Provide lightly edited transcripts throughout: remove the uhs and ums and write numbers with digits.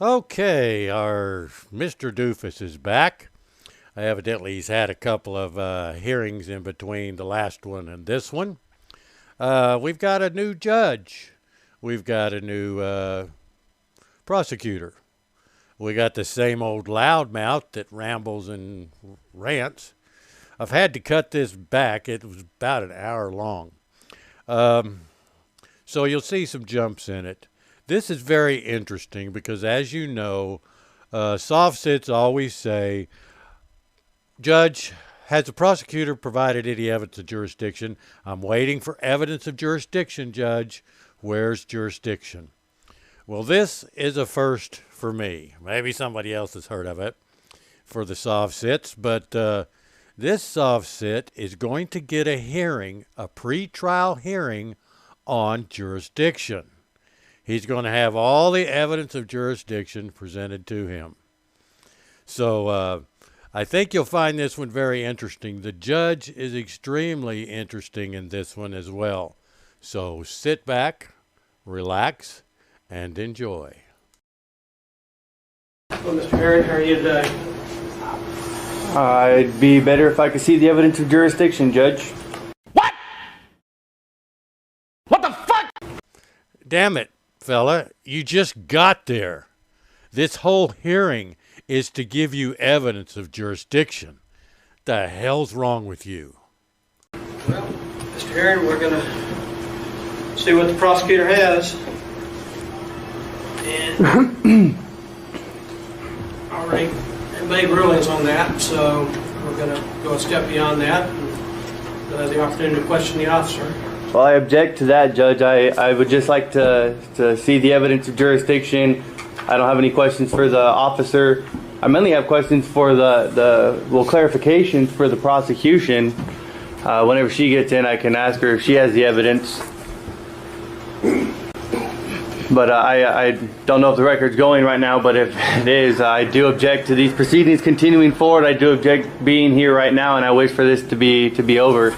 Okay, our Mr. Doofus is back. Evidently, he's had a couple of hearings in between the last one and this one. We've got a new judge. We've got a new prosecutor. We got the same old loudmouth that rambles and rants. I've had to cut this back. It was about an hour long. So you'll see some jumps in it. This is very interesting because, as you know, soft sits always say, Judge, has the prosecutor provided any evidence of jurisdiction? I'm waiting for evidence of jurisdiction, Judge. Where's jurisdiction? Well, this is a first for me. Maybe somebody else has heard of it for the soft sits, but this soft sit is going to get a hearing, a pre-trial hearing on jurisdiction. He's going to have all the evidence of jurisdiction presented to him. So I think you'll find this one very interesting. The judge is extremely interesting in this one as well. So sit back, relax, and enjoy. Well, Mr. Herring, how are you today? It'd be better if I could see the evidence of jurisdiction, Judge. What? What the fuck? Damn it, fella. You just got there. This whole hearing is to give you evidence of jurisdiction. The hell's wrong with you? Well, Mr. Herring, we're going to see what the prosecutor has. And already made rulings on that, so we're going to go a step beyond that and the opportunity to question the officer. Well, I object to that, Judge. I would just like to see the evidence of jurisdiction. I don't have any questions for the officer. I mainly have questions for clarifications for the prosecution. Whenever she gets in, I can ask her if she has the evidence. But I don't know if the record's going right now, but if it is, I do object to these proceedings continuing forward. I do object being here right now, and I wish for this to be over.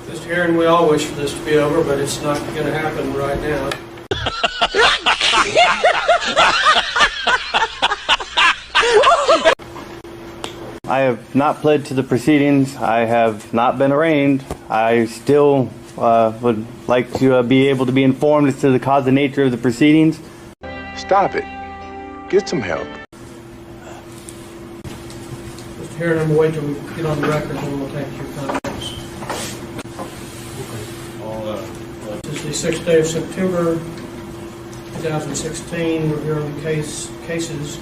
Mr. Herring, we all wish for this to be over, but it's not going to happen right now. I have not pled to the proceedings. I have not been arraigned. I still would like to be able to be informed as to the cause and nature of the proceedings. Stop it. Get some help. Mr. Herring, I'm going to wait till we get on the record and we'll take your comments. This is the 6th day of September 2016. We're hearing cases.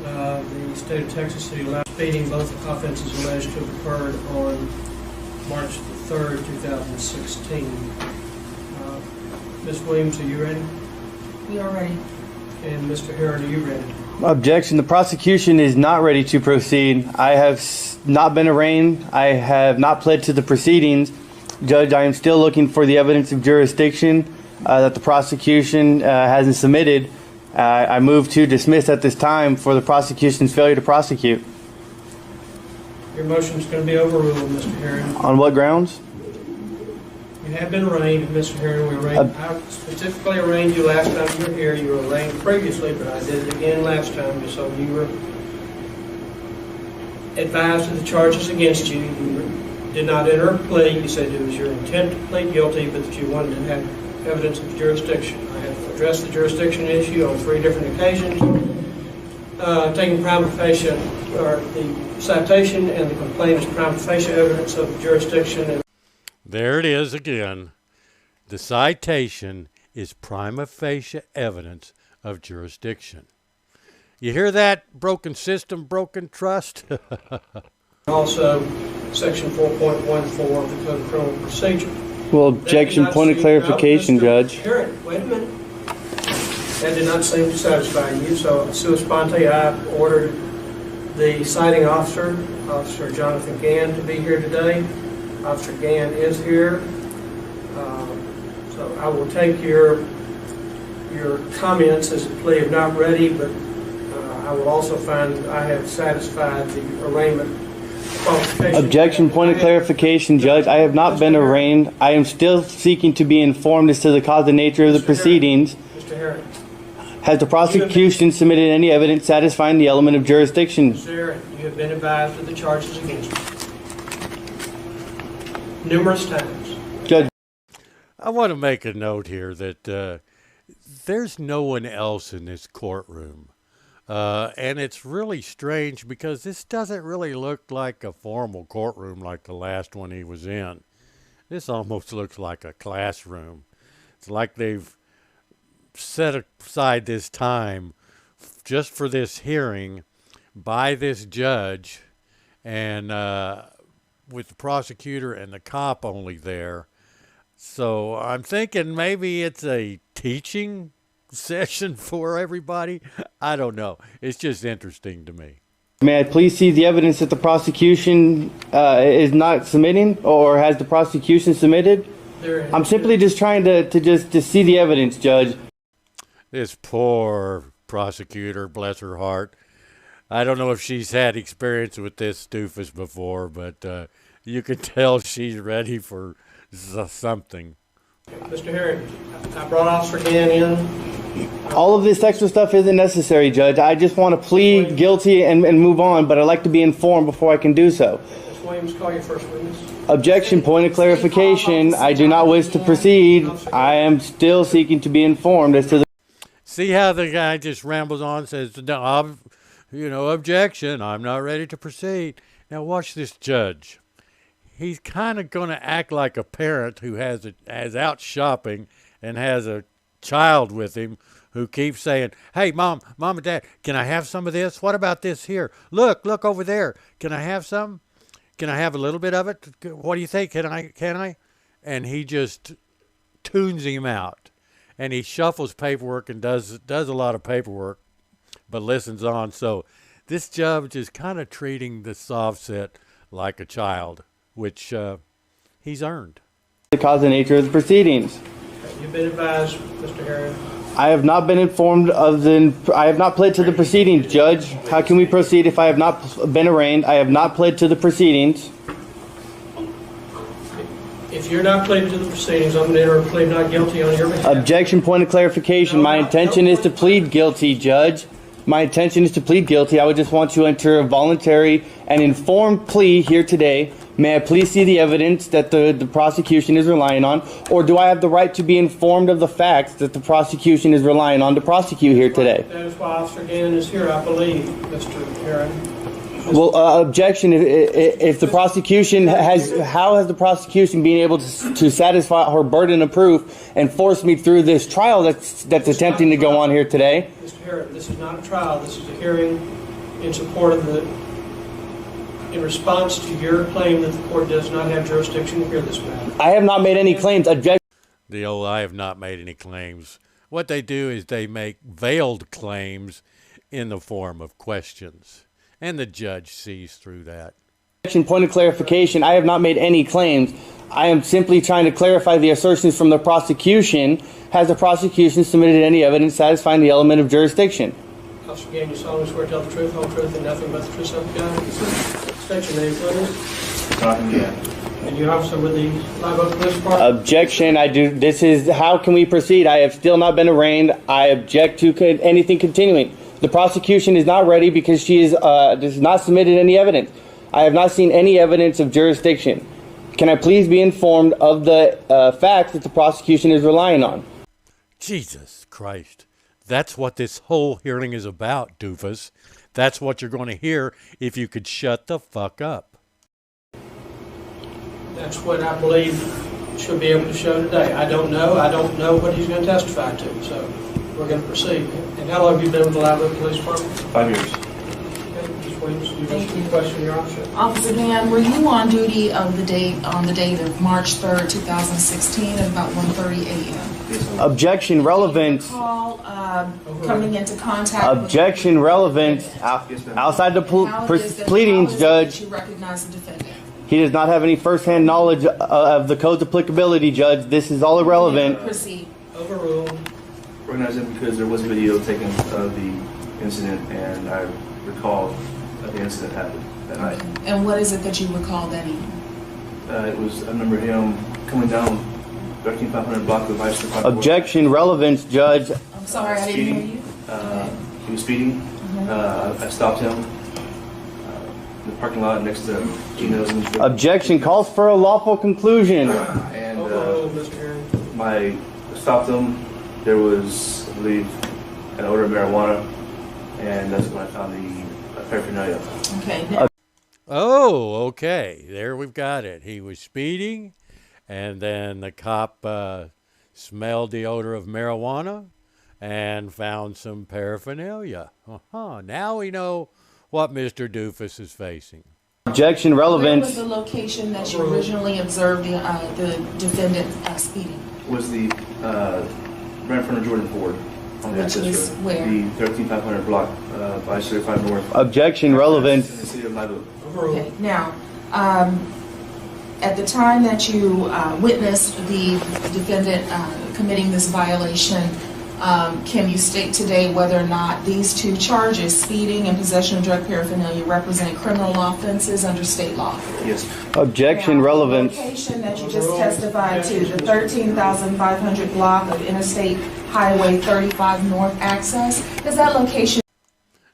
The state of Texas City allowed speeding. Both offenses alleged to have occurred on March the 3rd, 2016. Ms. Williams, are you ready? We are ready. And Mr. Herring, are you ready? Objection. The prosecution is not ready to proceed. I have not been arraigned. I have not pled to the proceedings. Judge, I am still looking for the evidence of jurisdiction that the prosecution hasn't submitted. I move to dismiss at this time for the prosecution's failure to prosecute. Your motion is going to be overruled, Mr. Herring. On what grounds? You have been arraigned, Mr. Herring. I specifically arraigned you last time you were here. You were arraigned previously, but I did it again last time, just so you were advised of the charges against you. You did not enter a plea. You said it was your intent to plead guilty, but that you wanted to have evidence of jurisdiction. I have addressed the jurisdiction issue on 3 different occasions, taking prima facie, or the citation and the complainant's prima facie evidence of jurisdiction. There it is again. The citation is prima facie evidence of jurisdiction. You hear that? Broken system, broken trust. Also, Section 4.14 of the Code of Criminal Procedure. Well, objection, point of clarification, Judge. Herring, wait a minute. That did not seem to satisfy you, so sua sponte, I ordered the citing officer, Officer Jonathan Gann, to be here today. Officer Gann is here. So I will take your comments as a plea of not ready, but I will also find I have satisfied the arraignment qualification. Objection, point of clarification, Judge. I have not been arraigned. I am still seeking to be informed as to the cause and nature of the proceedings. Mr. Herring. Has the prosecution submitted any evidence satisfying the element of jurisdiction? Mr. Aaron, you have been advised of the charges against you numerous times. Judge. I want to make a note here that there's no one else in this courtroom. And it's really strange because this doesn't really look like a formal courtroom like the last one he was in. This almost looks like a classroom. It's like they've set aside this time just for this hearing by this judge, and with the prosecutor and the cop only there. So I'm thinking maybe it's a teaching session for everybody. I don't know. It's just interesting to me. May I please see the evidence that the prosecution is not submitting, or has the prosecution submitted? I'm simply just trying to see the evidence, Judge. This poor prosecutor, bless her heart. I don't know if she's had experience with this doofus before, but you can tell she's ready for something. Mr. Herring, I brought Officer Gann in. All of this extra stuff isn't necessary, Judge. I just want to plead guilty and move on, but I'd like to be informed before I can do so. Ms. Williams, call your first witness. Objection, point of clarification. I do not wish to proceed. I am still seeking to be informed as to the... See how the guy just rambles on and says, no, objection, I'm not ready to proceed. Now watch this judge. He's kind of going to act like a parent who has out shopping and has a child with him who keeps saying, hey, Mom and Dad, can I have some of this? What about this here? Look over there. Can I have some? Can I have a little bit of it? What do you think? Can I? And he just tunes him out. And he shuffles paperwork and does a lot of paperwork, but listens on. So this judge is kind of treating the soft set like a child, which he's earned. The cause and nature of the proceedings. You've been advised, Mr. Herring. I have not been informed of I have not pled to the proceedings, Judge. How can we proceed if I have not been arraigned? I have not pled to the proceedings. If you're not pleading to the proceedings, I'm going to enter a plea not guilty on your behalf. Objection, point of clarification. My intention is to plead guilty, Judge. My intention is to plead guilty. I would just want to enter a voluntary and informed plea here today. May I please see the evidence that the prosecution is relying on? Or do I have the right to be informed of the facts that the prosecution is relying on to prosecute here today? That is why Officer Gann is here, I believe, Mr. Herring. Well, objection, if the prosecution how has the prosecution been able to satisfy her burden of proof and force me through this trial that's attempting to go on here today? Mr. Herring, this is not a trial. This is a hearing in support of in response to your claim that the court does not have jurisdiction to hear this matter. I have not made any claims. Objection. The old I have not made any claims. What they do is they make veiled claims in the form of questions. And the judge sees through that. Point of clarification. I have not made any claims. I am simply trying to clarify the assertions from the prosecution. Has the prosecution submitted any evidence satisfying the element of jurisdiction? Officer Gann, you solemnly swear to tell the truth, whole truth, and nothing but the truth, so help you God. State your name, please. Talking again. And you're officer with the Live Oak Police Department? Objection. This is, how can we proceed? I have still not been arraigned. I object to anything continuing. The prosecution is not ready because she has not submitted any evidence. I have not seen any evidence of jurisdiction. Can I please be informed of the facts that the prosecution is relying on? Jesus Christ. That's what this whole hearing is about, doofus. That's what you're going to hear if you could shut the fuck up. That's what I believe she'll be able to show today. I don't know what he's going to testify to, so we're going to proceed. And how long have you been with the Live Oak Police Department? 5 years. Okay, Ms. Williams, you have a question, Your Honor? Officer Gann, were you on duty on the date of March 3rd, 2016 at about 1:30 a.m.? Objection. Relevant. Call coming into contact. Objection. Relevant. Outside the pleadings, Judge. You recognize the defendant. He does not have any first-hand knowledge of the code's applicability, Judge. This is all irrelevant. Proceed. Overruled. Recognize it because there was a video taken of the incident, and I recall that the incident happened that night. And what is it that you recall that evening? It was, I remember him coming down 13500 block of Vice. Objection. Relevance, Judge. I'm sorry, I didn't hear you. He was speeding. I stopped him in the parking lot next to Gino's. Objection calls for a lawful conclusion. And Mr. Herring. I stopped him. There was, I believe, an odor of marijuana, and that's when I found the paraphernalia. Okay. Oh, okay. There we've got it. He was speeding, and then the cop smelled the odor of marijuana and found some paraphernalia. Now we know what Mr. Doofus is facing. Objection Where relevance. was the location that you originally observed the defendant speeding? Was the right in front of Jordan Ford on the Which access is road. where? The 13500 block by 35 North. Objection relevance. In the city of Live Oak. Okay, now, at the time that you witnessed the defendant committing this violation, can you state today whether or not these two charges, speeding and possession of drug paraphernalia, represent criminal offenses under state law? Yes. Objection Now, relevance. the location that you just testified to, the 13,500 block of Interstate Highway 35 North access, is that location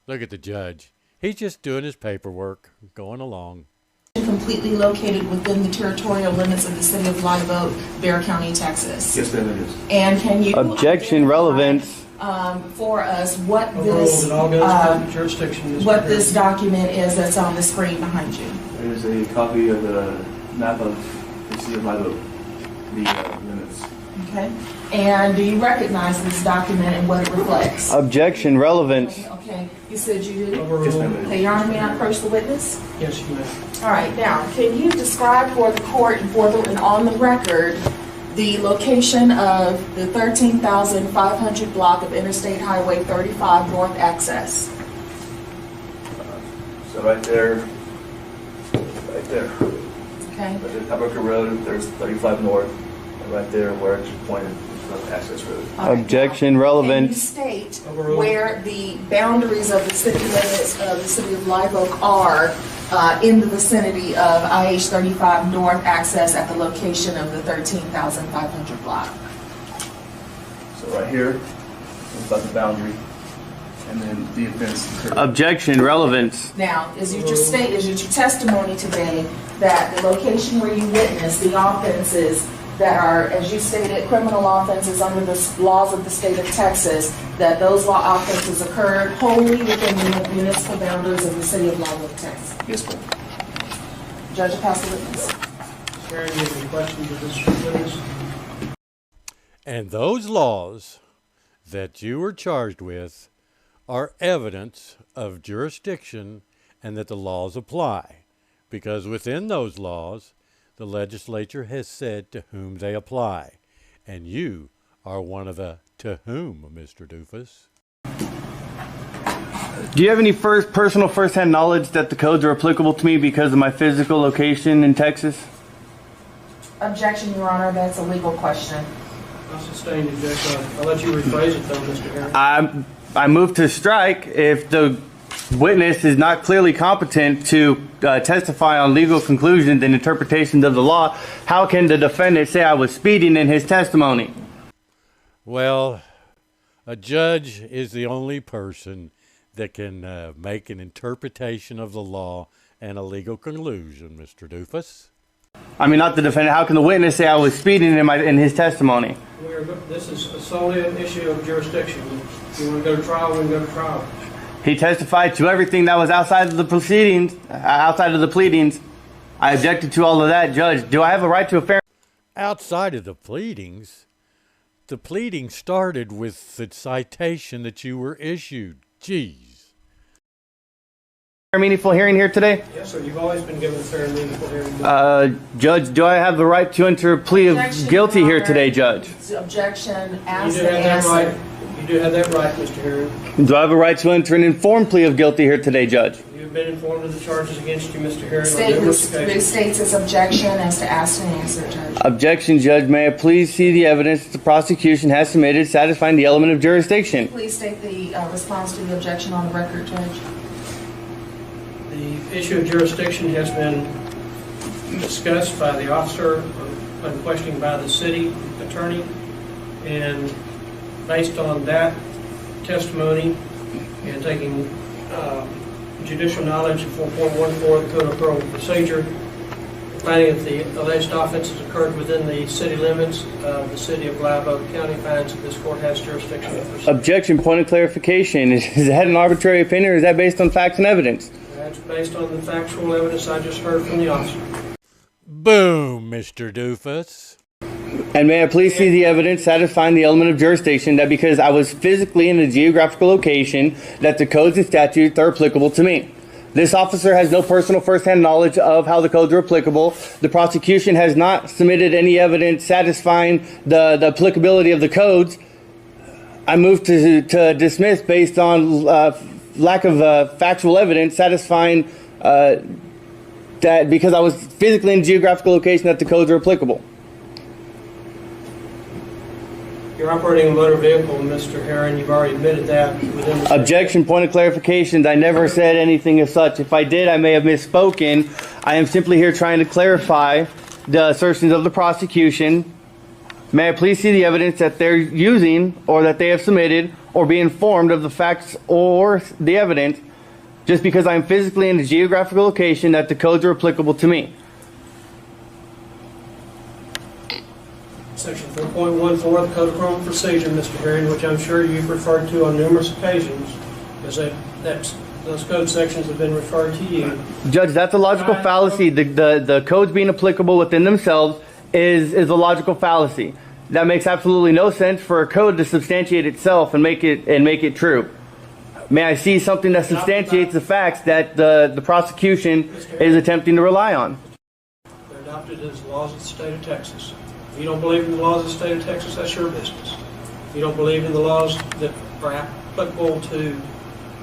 Look at the judge. He's just doing his paperwork, going along. completely located within the territorial limits of the city of Live Oak, Bexar County, Texas? Yes, ma'am, it is. And can you Objection relevance. for us what Overruled. this It all goes to jurisdiction, Mr. what this Herring. document is that's on the screen behind you? There is a copy of the map of the city of Live Oak, the limits. Okay. And do you recognize this document and what it reflects? Objection relevance. Okay. You said you do. Yes, Overruled. ma'am, it is. Okay, Your Honor, may I approach the witness? Yes, you may. All right, now, can you describe for the court and on the record the location of the 13,500 block of Interstate Highway 35 North access? So right there, right there. Okay. Right there, Tobacco Road, there's 35 North, and right there where it's pointed is the access road. All right, Objection now, relevance. Can you state Overruled. where the boundaries of the city limits of the city of Live Oak are in the vicinity of IH 35 North access at the location of the 13,500 block? So right here is about the boundary, and then the offense occurred. Objection relevance. Now, is it your testimony today that the location where you witnessed the offenses that are, as you stated, criminal offenses under the laws of the state of Texas, that those law offenses occurred wholly within the municipal boundaries of the city of Live Oak, Texas? Yes, ma'am. Judge, pass the witness. Mr. Herring, do you have any questions of this witness? And those laws that you were charged with are evidence of jurisdiction and that the laws apply. Because within those laws, the legislature has said to whom they apply. And you are one of the to whom, Mr. Doofus. Do you have any personal first-hand knowledge that the codes are applicable to me because of my physical location in Texas? Objection, Your Honor, that's a legal question. I'll sustain the objection. I'll let you rephrase it though, Mr. Herring. I move to strike if the witness is not clearly competent to testify on legal conclusions and interpretations of the law. How can the defendant say I was speeding in his testimony? Well, a judge is the only person that can make an interpretation of the law and a legal conclusion, Mr. Doofus. I mean, not the defendant. How can the witness say I was speeding in his testimony? This is solely an issue of jurisdiction. If you want to go to trial, we can go to trial. He testified to everything that was outside of the proceedings, outside of the pleadings. I objected to all of that, Judge. Do I have a right to a fair... Outside of the pleadings started with the citation that you were issued. Jeez. meaningful hearing here today? Yes, sir. You've always been given a fair and meaningful hearing. Judge, do I have the right to enter a plea of Objection, guilty Your here Honor. today, Judge? Objection, You ask do the have that right. answer. You do have that right, Mr. Herring. Do I have a right to enter an informed plea of guilty here today, Judge? You've been informed of the charges against you, Mr. Herring, on State numerous this, occasions. states its objection as to ask and answer, Judge. Objection, Judge. May I please see the evidence the prosecution has submitted satisfying the element of jurisdiction? Please state the response to the objection on the record, Judge. The issue of jurisdiction has been discussed by the officer, unquestioned by the city attorney, and based on that testimony and taking judicial knowledge of 4.14 of the Code of Criminal Procedure, finding that the alleged offenses occurred within the city limits of the city of Live Oak County, finds that this court has jurisdiction to proceed. Objection. Point of clarification. Is that an arbitrary opinion, or is that based on facts and evidence? That's based on the factual evidence I just heard from the officer. Boom, Mr. Doofus. And may I please see the evidence satisfying the element of jurisdiction that because I was physically in a geographical location, that the codes and statutes are applicable to me. This officer has no personal first-hand knowledge of how the codes are applicable. The prosecution has not submitted any evidence satisfying the applicability of the codes. I move to dismiss based on lack of factual evidence satisfying that because I was physically in a geographical location that the codes are applicable. You're operating a motor vehicle, Mr. Herron. You've already admitted that. Within the Objection. Point of clarification. I never said anything as such. If I did, I may have misspoken. I am simply here trying to clarify the assertions of the prosecution. May I please see the evidence that they're using or that they have submitted, or be informed of the facts or the evidence just because I'm physically in a geographical location that the codes are applicable to me. Section 4.14 of the Code of Criminal Procedure, Mr. Herron, which I'm sure you've referred to on numerous occasions, because those code sections have been referred to you. Judge, that's a logical fallacy. The codes being applicable within themselves is a logical fallacy. That makes absolutely no sense for a code to substantiate itself and make it true. May I see something that substantiates the facts that the prosecution is attempting to rely on? They're adopted as laws of the state of Texas. If you don't believe in the laws of the state of Texas, that's your business. If you don't believe in the laws that are applicable to...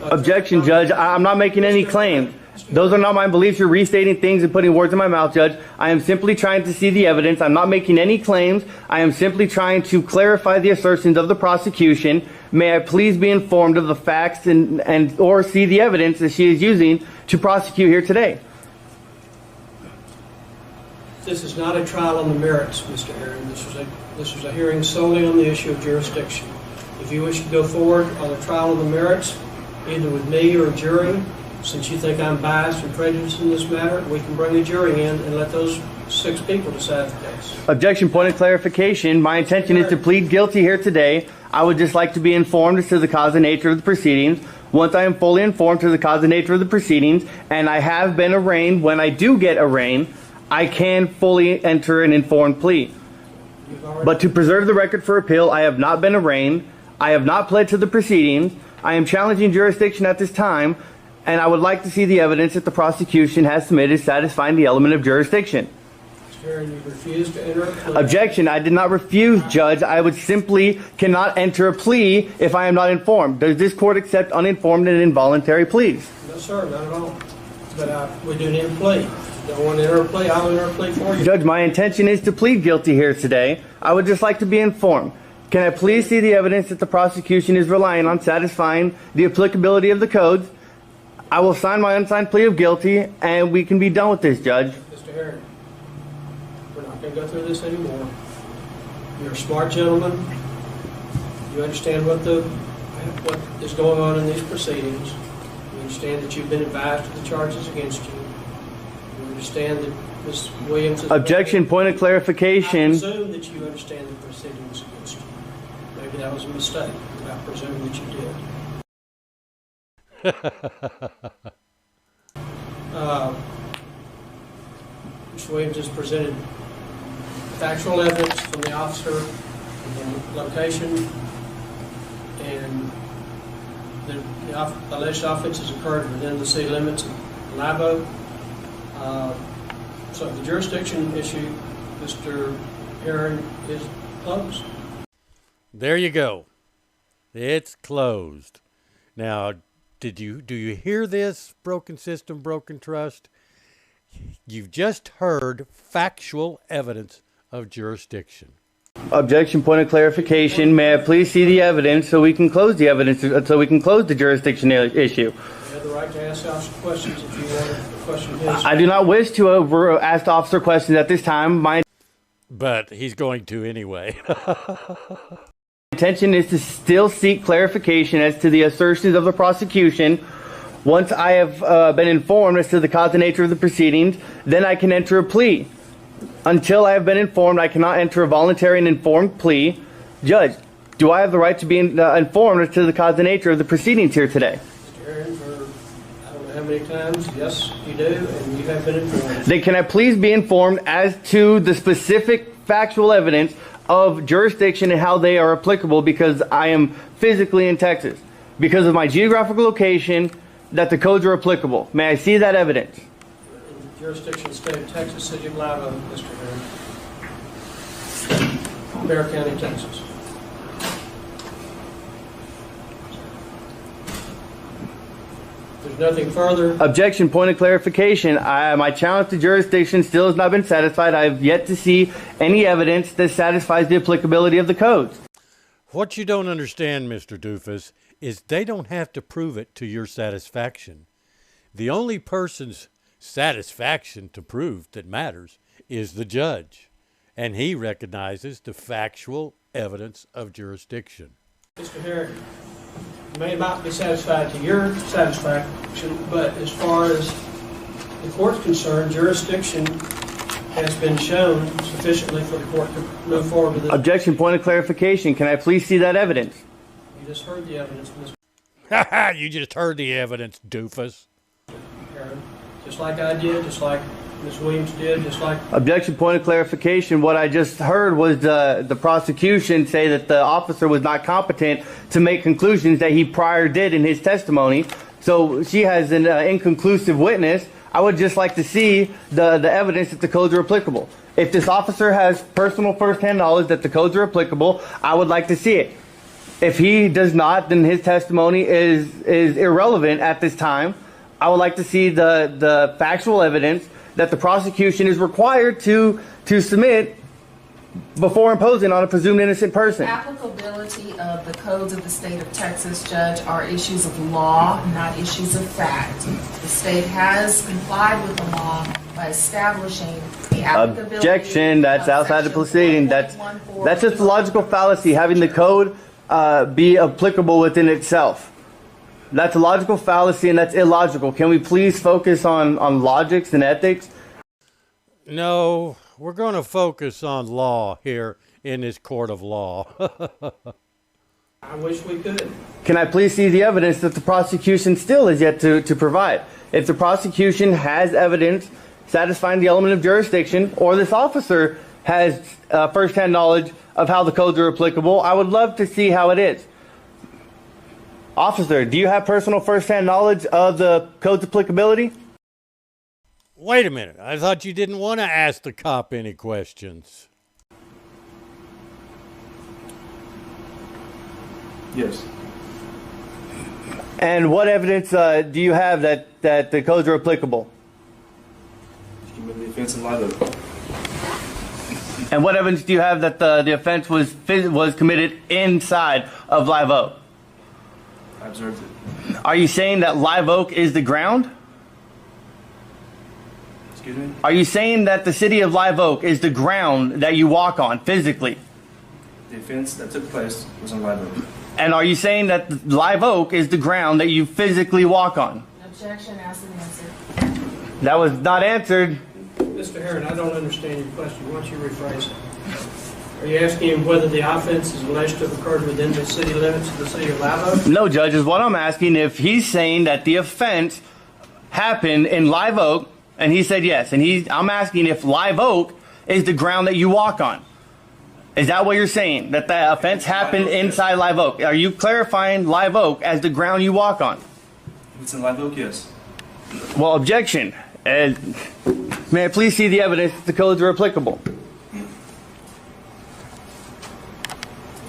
Objection, Judge. I'm not making any claims. Those are not my beliefs. You're restating things and putting words in my mouth, Judge. I am simply trying to see the evidence. I'm not making any claims. I am simply trying to clarify the assertions of the prosecution. May I please be informed of the facts and or see the evidence that she is using to prosecute here today? This is not a trial on the merits, Mr. Herron. This was a hearing solely on the issue of jurisdiction. If you wish to go forward on a trial on the merits, either with me or a jury, since you think I'm biased and prejudiced in this matter, we can bring a jury in and let those 6 people decide the case. Objection. Point of clarification. My intention is to plead guilty here today. I would just like to be informed as to the cause and nature of the proceedings. Once I am fully informed to the cause and nature of the proceedings, and I have been arraigned, when I do get arraigned, I can fully enter an informed plea. But to preserve the record for appeal, I have not been arraigned. I have not pled to the proceedings. I am challenging jurisdiction at this time, and I would like to see the evidence that the prosecution has submitted satisfying the element of jurisdiction. Mr. Herron, you refused to enter a plea. Objection. I did not refuse, Judge. I would simply cannot enter a plea if I am not informed. Does this court accept uninformed and involuntary pleas? No, sir, not at all. But we do need a plea. If you don't want to enter a plea, I'll enter a plea for you. Judge, my intention is to plead guilty here today. I would just like to be informed. Can I please see the evidence that the prosecution is relying on satisfying the applicability of the codes? I will sign my unsigned plea of guilty, and we can be done with this, Judge. Mr. Herron, we're not going to go through this anymore. You're a smart gentleman. You understand what is going on in these proceedings. You understand that you've been advised of the charges against you. You understand that Ms. Williams is... Objection. Point of clarification. I presume that you understand the proceedings against you. Maybe that was a mistake, but I presume that you did. Ms. Williams has presented factual evidence from the officer of the location, and the alleged offenses occurred within the city limits of Live Oak. So the jurisdiction issue, Mr. Herron, is closed. There you go. It's closed. Now, do you hear this? Broken system, broken trust. You've just heard factual evidence of jurisdiction. Objection. Point of clarification. May I please see the evidence so we can close the evidence, so we can close the jurisdiction issue? You have the right to ask officer questions if you want to question his. I do not wish to ask officer questions at this time. My But he's going to anyway. intention is to still seek clarification as to the assertions of the prosecution. Once I have been informed as to the cause and nature of the proceedings, then I can enter a plea. Until I have been informed, I cannot enter a voluntary and informed plea. Judge, do I have the right to be informed as to the cause and nature of the proceedings here today? Mr. Aaron, for I don't know how many times, yes, you do, and you have been informed. Then can I please be informed as to the specific factual evidence of jurisdiction and how they are applicable, because I am physically in Texas. Because of my geographical location, that the codes are applicable. May I see that evidence? In the jurisdiction of the state of Texas, City of Live Oak, Mr. Aaron. Bear County, Texas. There's nothing further. Objection, point of clarification. My challenge to jurisdiction still has not been satisfied. I have yet to see any evidence that satisfies the applicability of the codes. What you don't understand, Mr. Doofus, is they don't have to prove it to your satisfaction. The only person's satisfaction to prove that matters is the judge, and he recognizes the factual evidence of jurisdiction. Mr. Herrick, you may not be satisfied to your satisfaction, but as far as the court's concerned, jurisdiction has been shown sufficiently for the court to move forward with it. Objection, point of clarification. Can I please see that evidence? You just heard the evidence, Mr. You just heard the evidence, Doofus. Aaron. Just like I did, just like Ms. Williams did, just like... Objection, point of clarification. What I just heard was the prosecution say that the officer was not competent to make conclusions that he prior did in his testimony. So she has an inconclusive witness. I would just like to see the evidence that the codes are applicable. If this officer has personal first-hand knowledge that the codes are applicable, I would like to see it. If he does not, then his testimony is irrelevant at this time. I would like to see the factual evidence that the prosecution is required to submit before imposing on a presumed innocent person. Applicability of the codes of the state of Texas, Judge, are issues of law, not issues of fact. The state has complied with the law by establishing the applicability. Objection, that's outside the proceeding. That's just a logical fallacy, having the code be applicable within itself. That's a logical fallacy, and that's illogical. Can we please focus on logics and ethics? No, we're going to focus on law here in this court of law. I wish we could. Can I please see the evidence that the prosecution still is yet to provide? If the prosecution has evidence satisfying the element of jurisdiction, or this officer has first-hand knowledge of how the codes are applicable, I would love to see how it is. Officer, do you have personal first-hand knowledge of the code's applicability? Wait a minute. I thought you didn't want to ask the cop any questions. Yes. And what evidence do you have that the codes are applicable? The offense in Live Oak. And what evidence do you have that the offense was committed inside of Live Oak? I observed it. Are you saying that Live Oak is the ground? Excuse me? Are you saying that the city of Live Oak is the ground that you walk on physically? The offense that took place was in Live Oak. And are you saying that Live Oak is the ground that you physically walk on? Objection, ask and answer. That was not answered. Mr. Herron, I don't understand your question. Why don't you rephrase it? Are you asking him whether the offense is alleged to have occurred within the city limits of the city of Live Oak? No, Judge, is what I'm asking. If he's saying that the offense happened in Live Oak, and he said yes, and I'm asking if Live Oak is the ground that you walk on. Is that what you're saying? That the offense happened inside Live Oak? Are you clarifying Live Oak as the ground you walk on? If it's in Live Oak, yes. Well, objection. May I please see the evidence that the codes are applicable?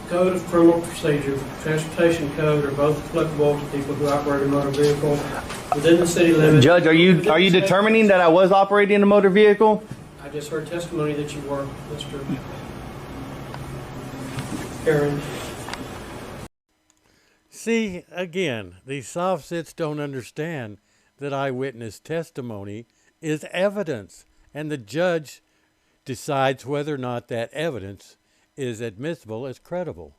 Code of Criminal Procedure, Transportation Code are both applicable to people who operate a motor vehicle within the city limits. Judge, are you determining that I was operating a motor vehicle? I just heard testimony that you were, Mr. Aaron. See, again, these soft sits don't understand that eyewitness testimony is evidence, and the judge decides whether or not that evidence is admissible as credible.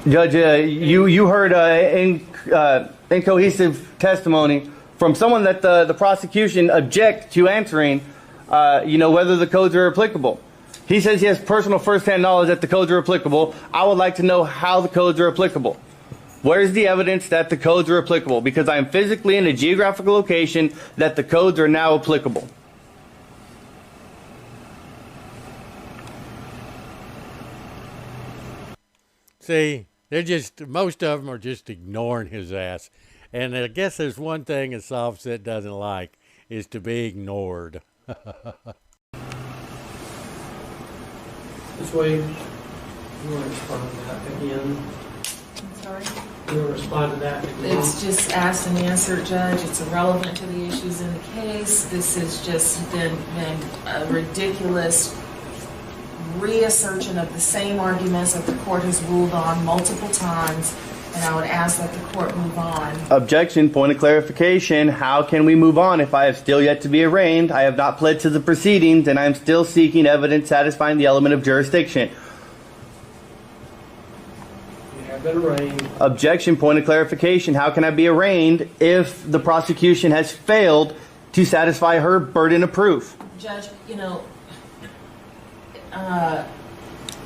Judge, you heard incohesive testimony from someone that the prosecution object to answering, whether the codes are applicable. He says he has personal first-hand knowledge that the codes are applicable. I would like to know how the codes are applicable. Where's the evidence that the codes are applicable? Because I am physically in a geographical location that the codes are now applicable. See, most of them are just ignoring his ass. And I guess there's one thing a soft set doesn't like, is to be ignored. Ms. Williams, you want to respond to that again? I'm sorry? You want to respond to that again? It's just asked and answered, Judge. It's irrelevant to the issues in the case. This has just been a ridiculous reassertion of the same arguments that the court has ruled on multiple times, and I would ask that the court move on. Objection, point of clarification. How can we move on if I have still yet to be arraigned? I have not pled to the proceedings, and I am still seeking evidence satisfying the element of jurisdiction. You have been arraigned. Objection, point of clarification. How can I be arraigned if the prosecution has failed to satisfy her burden of proof? Judge,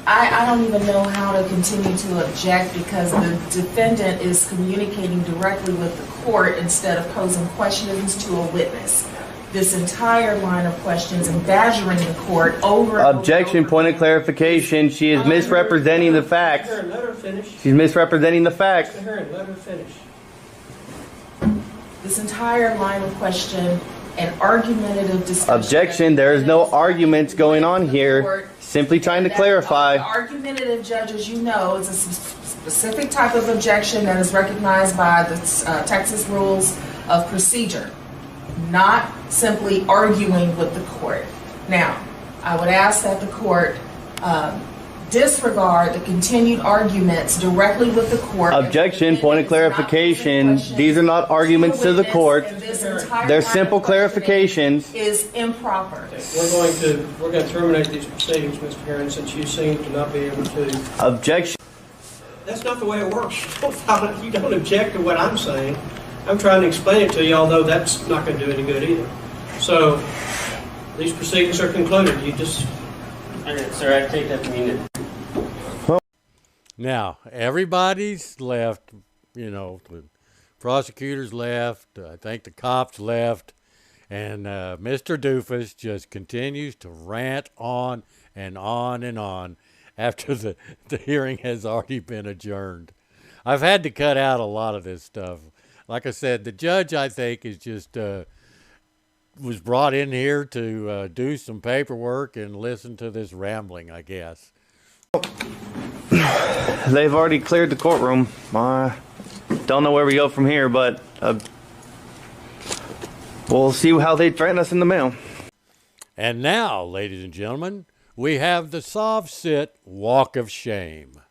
I don't even know how to continue to object because the defendant is communicating directly with the court instead of posing questions to a witness. This entire line of questions and badgering the court over and Objection, over point of clarification. She is misrepresenting the facts. Let her finish. She's misrepresenting the facts. Mr. Herron, let her finish. This entire line of question and argumentative discussion. Objection, there is no arguments going on here. Simply trying to clarify. Argumentative, Judge, as you know, is a specific type of objection that is recognized by the Texas Rules of Procedure, not simply arguing with the court. Now, I would ask that the court disregard the continued arguments directly with the court. Objection, point of clarification. These are not arguments to the court. They're simple clarifications. Is improper. Okay, we're going to terminate these proceedings, Mr. Herron, since you seem to not be able to. Objection. That's not the way it works. You don't object to what I'm saying. I'm trying to explain it to you, although that's not going to do any good either. So these proceedings are concluded. You just. Sir, I take that to mean that. Now, everybody's left, the prosecutors left, I think the cops left, and Mr. Doofus just continues to rant on and on and on after the hearing has already been adjourned. I've had to cut out a lot of this stuff. Like I said, the judge, I think, is just was brought in here to do some paperwork and listen to this rambling, I guess. They've already cleared the courtroom. I don't know where we go from here, but we'll see how they threaten us in the mail. And now, ladies and gentlemen, we have the soft sit walk of shame.